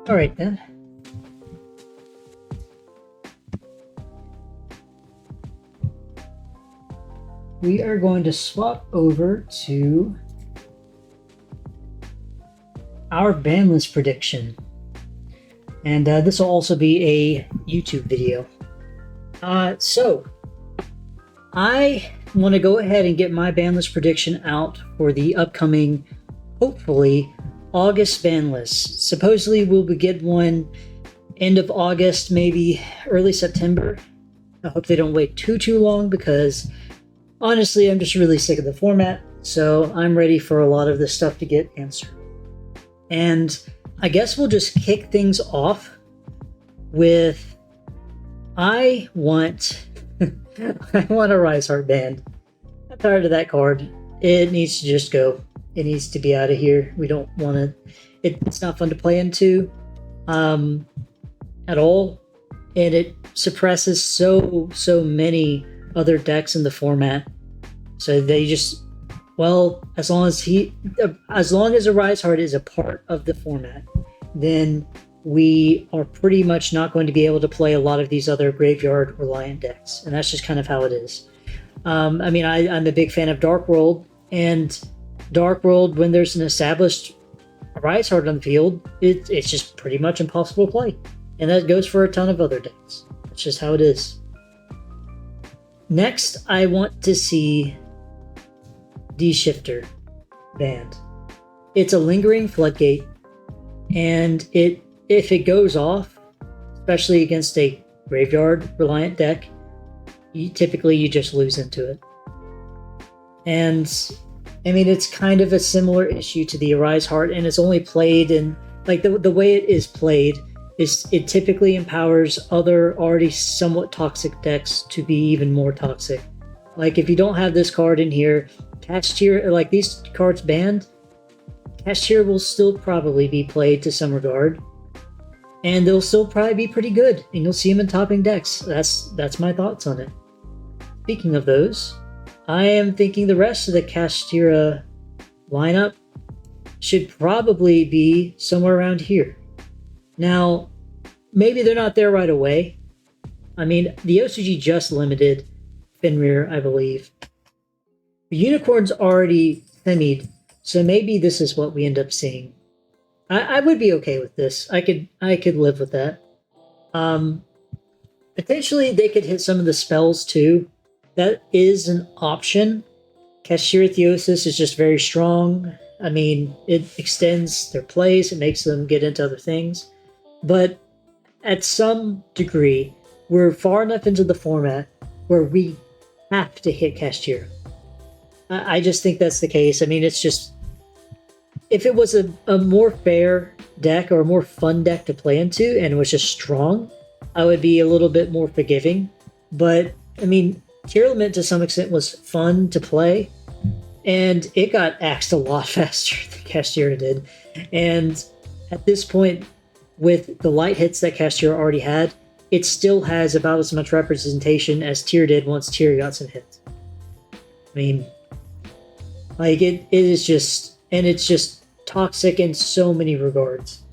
Alright then. We are going to swap over to our Banlist prediction. And this will also be a YouTube video. So, I want to go ahead and get my Banlist prediction out for the upcoming, hopefully, August Banlist. Supposedly we'll be getting one end of August, maybe early September. I hope they don't wait too long, because honestly, I'm just really sick of the format, so I'm ready for a lot of this stuff to get answered. And I guess we'll just kick things off with, I want a Rise Heart band. I'm tired of that card. It needs to just go. It needs to be out of here. We don't want to. It's not fun to play into at all, and it suppresses so many other decks in the format. So they just, well, as long as a Rise Heart is a part of the format, then we are pretty much not going to be able to play a lot of these other graveyard reliant decks, and that's just kind of how it is. I mean, I'm a big fan of Dark World, and Dark World, when there's an established Rise Heart on the field, it's just pretty much impossible to play, and that goes for a ton of other decks. That's just how it is. Next, I want to see D-Shifter banned. It's a lingering floodgate, and if it goes off, especially against a graveyard reliant deck, you just lose into it. And I mean, it's kind of a similar issue to the Arise Heart, and it's only played in, like, the way it is played is it typically empowers other already somewhat toxic decks to be even more toxic. Like, if you don't have this card in here, Kashtira, like these cards banned, Kashtira will still probably be played to some regard, and they'll still probably be pretty good, and you'll see them in topping decks. That's my thoughts on it. Speaking of those, I am thinking the rest of the Kashtira lineup should probably be somewhere around here. Now, maybe they're not there right away. I mean, the OCG just limited Fenrir, I believe. The Unicorn's already semied, so maybe this is what we end up seeing. I would be okay with this. I could live with that. Potentially they could hit some of the spells too. That is an option. Kashtira Theosis is just very strong. I mean, it extends their plays, it makes them get into other things. But at some degree, we're far enough into the format where we have to hit Kashtira. I just think that's the case. I mean, it's just, if it was a more fair deck or a more fun deck to play into and it was just strong, I would be a little bit more forgiving. But, I mean, Tearlament to some extent was fun to play, and it got axed a lot faster than Kashtira did. And at this point, with the light hits that Kashtira already had, it still has about as much representation as Tyr did once Tyr got some hits. I mean, like, it is just, and it's just toxic in so many regards.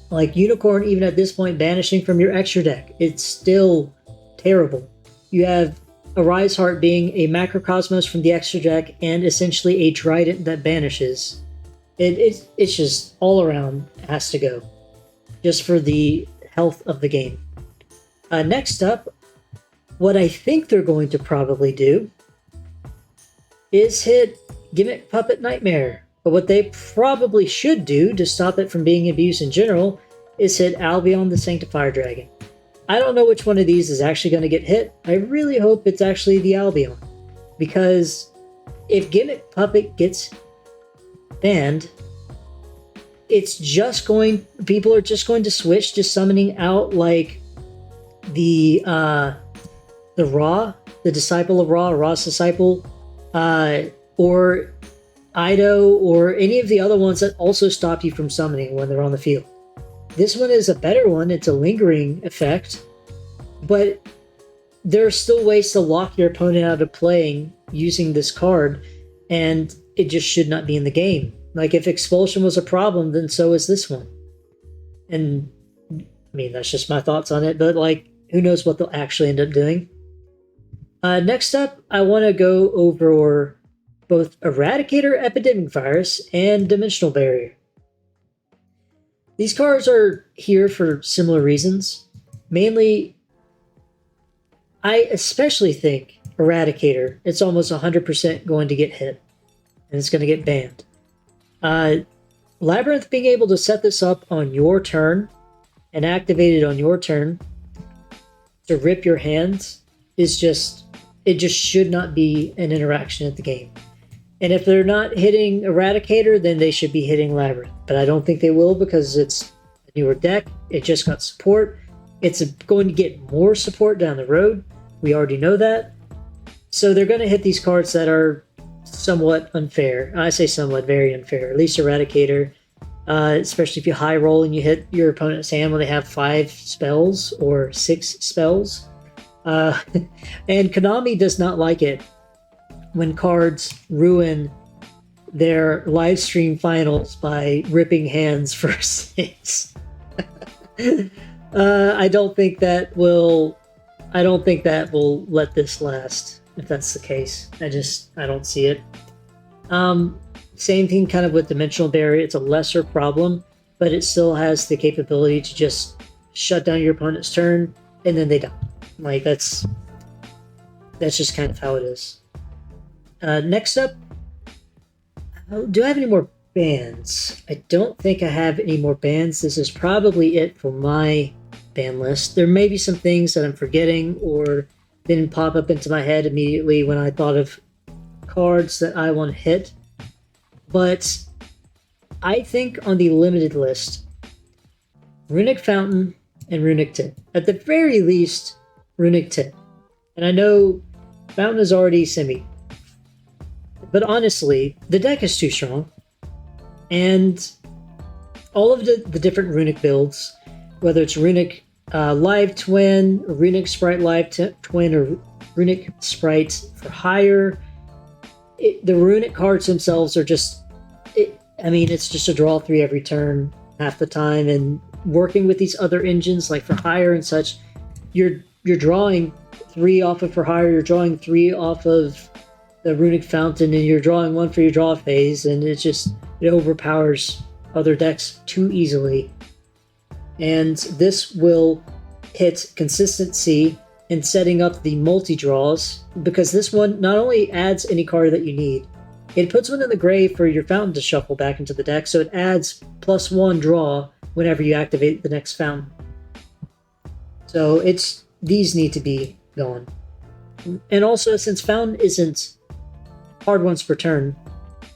Like, Unicorn, even at this point, banishing from your extra deck, it's still terrible. You have a Rise Heart being a Macrocosmos from the extra deck and essentially a Trident that banishes. It's just all around has to go, just for the health of the game. Next up, what I think they're going to probably do is hit Gimmick Puppet Nightmare. But what they probably should do to stop it from being abused in general is hit Albion the Sanctifier Dragon. I don't know which one of these is actually going to get hit. I really hope it's actually the Albion, because if Gimmick Puppet gets banned, it's just going, people are just going to switch to summoning out like the Ra, the Disciple of Ra, Ra's Disciple, or Ido, or any of the other ones that also stop you from summoning when they're on the field. This one is a better one. It's a lingering effect, but there are still ways to lock your opponent out of playing using this card, and it just should not be in the game. Like, if Expulsion was a problem, then so is this one. And I mean, that's just my thoughts on it, but like, who knows what they'll actually end up doing. Next up, I want to go over both Eradicator Epidemic Virus and Dimensional Barrier. These cards are here for similar reasons. Mainly, I especially think Eradicator, it's almost 100% going to get hit, and it's going to get banned. Labyrinth being able to set this up on your turn and activate it on your turn to rip your hands is just, it just should not be an interaction at the game. And if they're not hitting Eradicator, then they should be hitting Labyrinth. But I don't think they will because it's a newer deck. It just got support. It's going to get more support down the road. We already know that. So they're going to hit these cards that are somewhat unfair. I say somewhat, very unfair. At least Eradicator, especially if you high roll and you hit your opponent's hand when they have 5 spells or 6 spells. And Konami does not like it when cards ruin their live stream finals by ripping hands for 6. I don't think that will let this last, if that's the case. I don't see it. Same thing kind of with Dimensional Barrier. It's a lesser problem, but it still has the capability to just shut down your opponent's turn and then they die. Like, that's just kind of how it is. Next up, do I have any more bans? I don't think I have any more bans. This is probably it for my ban list. There may be some things that I'm forgetting or didn't pop up into my head immediately when I thought of cards that I want to hit. But I think on the limited list, Runic Fountain and Runic Tip. At the very least, Runic Tip. And I know Fountain is already semi. But honestly, the deck is too strong. And all of the different Runic builds, whether it's Runic Live Twin, or Runic Sprite Live Twin, or Runic Sprite for hire, the Runic cards themselves are just, it's just a draw 3 every turn half the time. And working with these other engines like for hire and such, you're drawing 3 off of for hire, you're drawing 3 off of the Runic Fountain, and you're drawing 1 for your draw phase, and it overpowers other decks too easily. And this will hit consistency in setting up the multi-draws, because this one not only adds any card that you need, it puts one in the grave for your Fountain to shuffle back into the deck, so it adds +1 draw whenever you activate the next Fountain. So these need to be gone. And also, since Fountain isn't hard once per turn,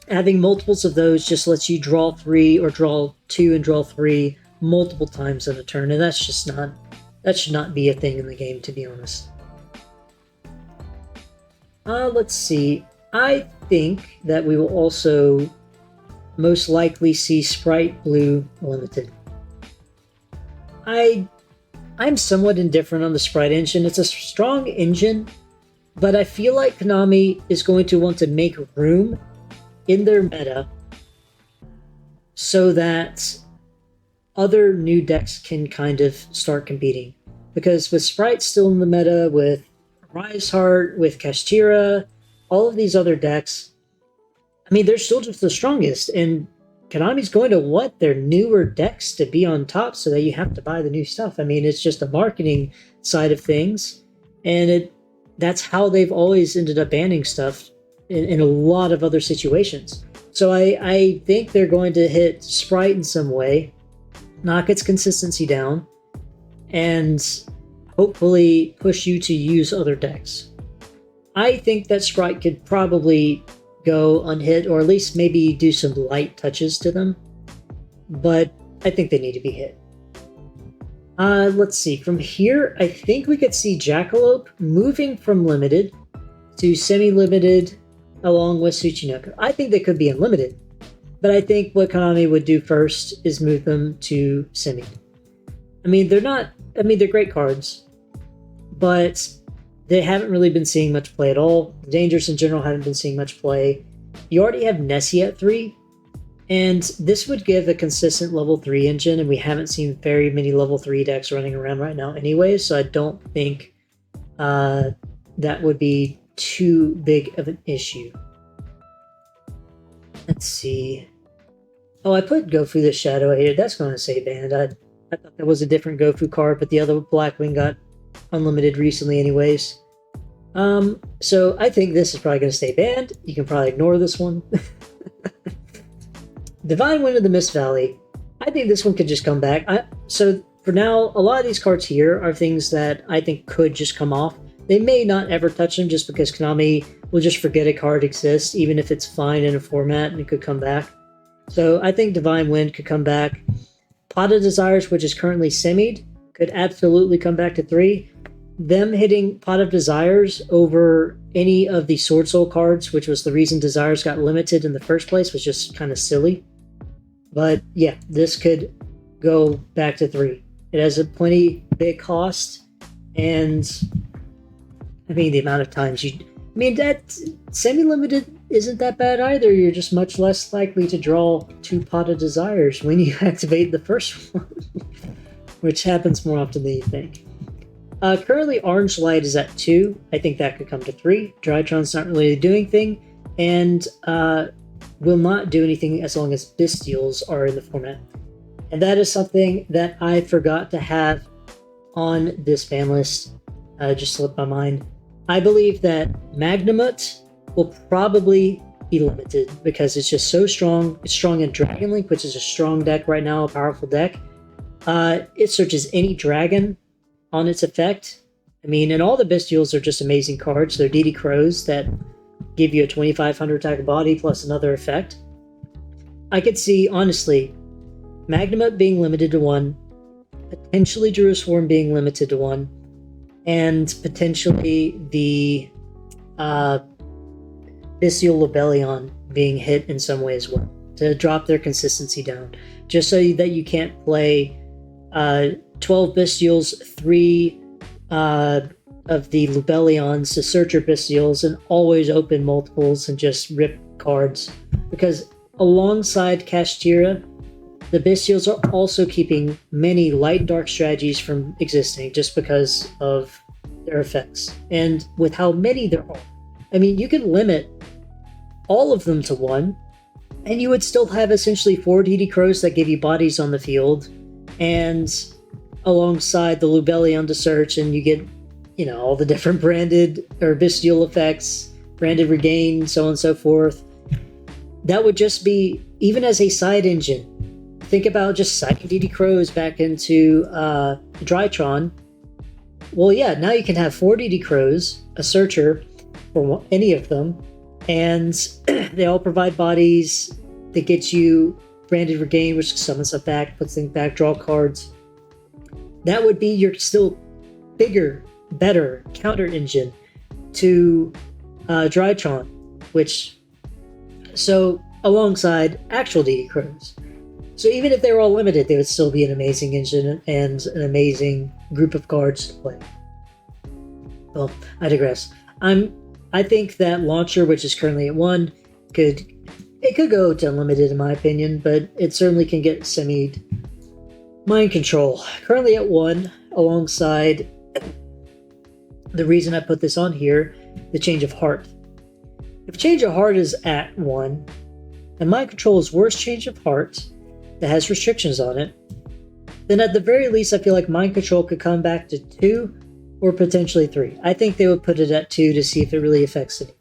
having multiples of those just lets you draw 3 or draw 2 and draw 3 multiple times in a turn, and that should not be a thing in the game, to be honest. Let's see. I think that we will also most likely see Sprite Blue Limited. I'm somewhat indifferent on the Sprite engine. It's a strong engine, but I feel like Konami is going to want to make room in their meta so that other new decks can kind of start competing. Because with Sprite still in the meta, with Rise Heart, with Kashtira, all of these other decks, they're still just the strongest, and Konami's going to want their newer decks to be on top so that you have to buy the new stuff. It's just a marketing side of things, and that's how they've always ended up banning stuff in a lot of other situations. So I think they're going to hit Sprite in some way, knock its consistency down, and hopefully push you to use other decks. I think that Sprite could probably go unhit, or at least maybe do some light touches to them, but I think they need to be hit. Let's see. From here, I think we could see Jackalope moving from limited to semi-limited along with Tsuchinoko. I think they could be unlimited, but I think what Konami would do first is move them to semi. They're great cards, but they haven't really been seeing much play at all. Dangers in general haven't been seeing much play. You already have Nessie at 3, And this would give a consistent level 3 engine, and we haven't seen very many level 3 decks running around right now anyway, so I don't think that would be too big of an issue. Let's see. Oh, I put Gofu the Shadow here. That's going to say banned. I thought that was a different Gofu card, but the other Blackwing got unlimited recently anyways. So I think this is probably going to stay banned. You can probably ignore this one. Divine Wind of the Mist Valley. I think this one could just come back. So for now, a lot of these cards here are things that I think could just come off. They may not ever touch them just because Konami will just forget a card exists, even if it's fine in a format and it could come back. So I think Divine Wind could come back. Pot of Desires, which is currently semied, could absolutely come back to 3. Them hitting Pot of Desires over any of the Sword Soul cards, which was the reason Desires got limited in the first place, was just kind of silly. But yeah, this could go back to 3. It has a plenty big cost, and I mean the amount of times that semi-limited isn't that bad either. You're just much less likely to draw 2 Pot of Desires when you activate the first one, which happens more often than you think. Currently, Orange Light is at 2. I think that could come to 3. Drytron's not really doing anything, and will not do anything as long as Bystials are in the format. And that is something that I forgot to have on this ban list. Just slipped my mind. I believe that Magnamut will probably be limited because it's just so strong. It's strong in Dragon Link, which is a strong deck right now, a powerful deck. It searches any dragon on its effect. I mean, and all the Bystials are just amazing cards. They're DD Crows that give you a 2500 attack body plus another effect. I could see, honestly, Magnamut being limited to 1, potentially Druid Swarm being limited to 1, and potentially the Bystial Lobelion being hit in some way as well, to drop their consistency down, just so that you can't play 12 Bystials, 3 of the Lobelions to search your Bystials, and always open multiples and just rip cards. Because alongside Kashtira, the Bystials are also keeping many light and dark strategies from existing just because of their effects. And with how many there are, I mean, you can limit all of them to 1, and you would still have essentially 4 DD Crows that give you bodies on the field, and alongside the Lobelion to search, and you get, all the different branded or Bystial effects, branded regain, so on and so forth. That would just be, even as a side engine, think about just siding DD Crows back into Drytron. Well, yeah, now you can have 4 DD Crows, a searcher for any of them, and they all provide bodies that get you branded regain, which summons stuff back, puts things back, draw cards. That would be your still bigger, better counter engine to Drytron, so alongside actual DD Crows. So even if they were all limited, they would still be an amazing engine and an amazing group of cards to play. Well, I digress. I think that Launcher, which is currently at 1, could go to unlimited in my opinion, but it certainly can get semied. Mind Control, currently at 1, alongside the reason I put this on here, the Change of Heart. If Change of Heart is at 1, and Mind Control is worse Change of Heart that has restrictions on it, then at the very least I feel like Mind Control could come back to 2 or potentially 3. I think they would put it at 2 to see if it really affects it.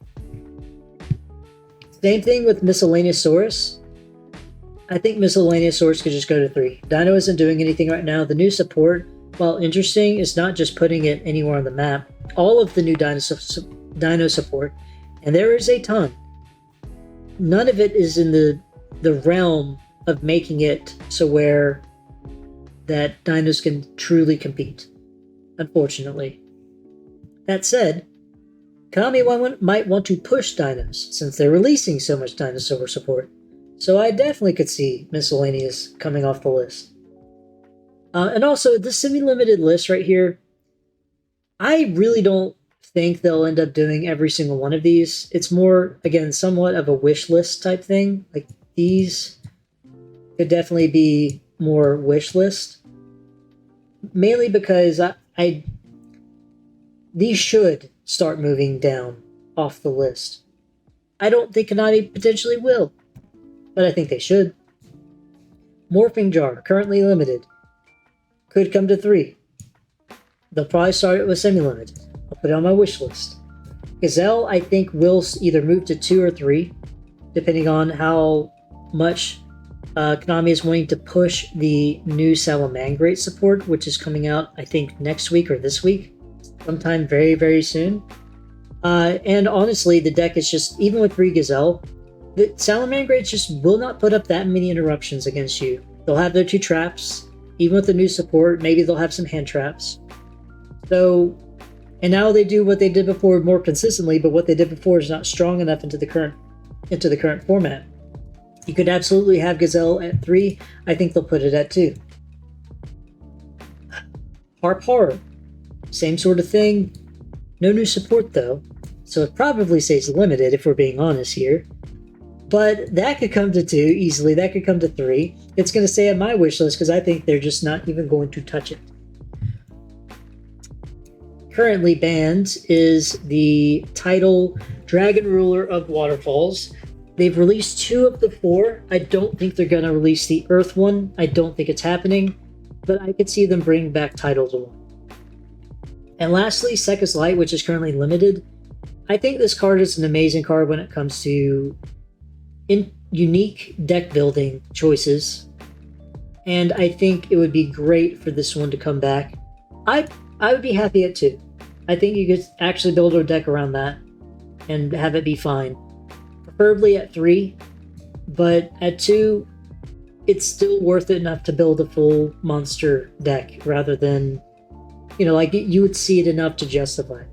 Same thing with Miscellaneousaurus. I think Miscellaneousaurus could just go to 3. Dino isn't doing anything right now. The new support, while interesting, is not just putting it anywhere on the map. All of the new Dino support, and there is a ton, none of it is in the realm of making it so where that dinos can truly compete, unfortunately. That said, Konami might want to push dinos since they're releasing so much dinosaur support, so I definitely could see Miscellaneous coming off the list. And also, this semi-limited list right here, I really don't think they'll end up doing every single one of these. It's more, again, somewhat of a wish list type thing. Like these could definitely be more wish list. Mainly because these should start moving down off the list. I don't think Konami potentially will, but I think they should. Morphing Jar, currently limited, could come to 3. They'll probably start it with semi-limited. I'll put it on my wish list. Gazelle, I think, will either move to 2 or 3, depending on how much Konami is wanting to push the new Salamangreat support, which is coming out, I think, next week or this week, sometime very, very soon. And honestly, the deck is just, even with 3 Gazelle, the Salamangreats just will not put up that many interruptions against you. They'll have their 2 traps. Even with the new support, maybe they'll have some hand traps. So, and now they do what they did before more consistently, but what they did before is not strong enough into the current format. You could absolutely have Gazelle at 3. I think they'll put it at 2. Harp Horror, same sort of thing. No new support though, so it probably stays limited if we're being honest here. But that could come to 2 easily. That could come to 3. It's going to stay on my wish list because I think they're just not even going to touch it. Currently banned is the title Dragon Ruler of Waterfalls. They've released 2 of the 4. I don't think they're going to release the Earth one. I don't think it's happening, but I could see them bring back Title to 1. And lastly, Sekka's Light, which is currently limited. I think this card is an amazing card when it comes to unique deck building choices, and I think it would be great for this one to come back. I would be happy at 2. I think you could actually build a deck around that and have it be fine. Preferably at 3, but at 2, it's still worth it enough to build a full monster deck rather than, like you would see it enough to justify it.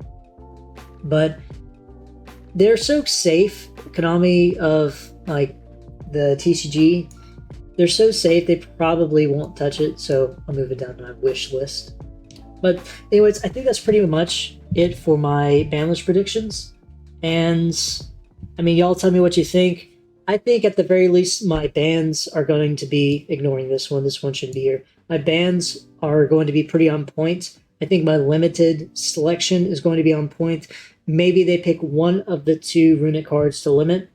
But they're so safe, Konami of like the TCG, they're so safe they probably won't touch it, so I'll move it down to my wish list. But anyways, I think that's pretty much it for my Banlist predictions. And I mean, y'all tell me what you think. I think at the very least my bans are going to be ignoring this one. This one shouldn't be here. My bans are going to be pretty on point. I think my limited selection is going to be on point. Maybe they pick one of the 2 runic cards to limit.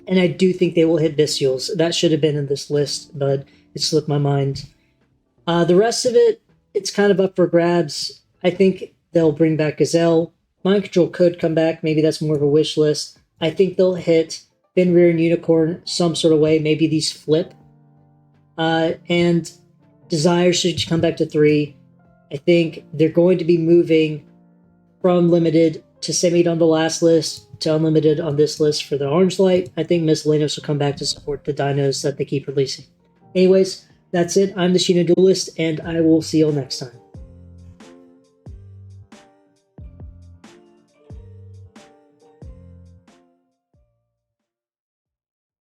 And I do think they will hit Bestials. That should have been in this list, but it slipped my mind. The rest of it, it's kind of up for grabs. I think they'll bring back Gazelle. Mind Control could come back. Maybe that's more of a wish list. I think they'll hit Fenrir and Unicorn some sort of way. Maybe these flip. And Desire should come back to 3. I think they're going to be moving from limited to semi on the last list to unlimited on this list for the Orange Light. I think Miscellaneous will come back to support the dinos that they keep releasing. Anyways, that's it. I'm the Sheena Duelist, and I will see you all next time.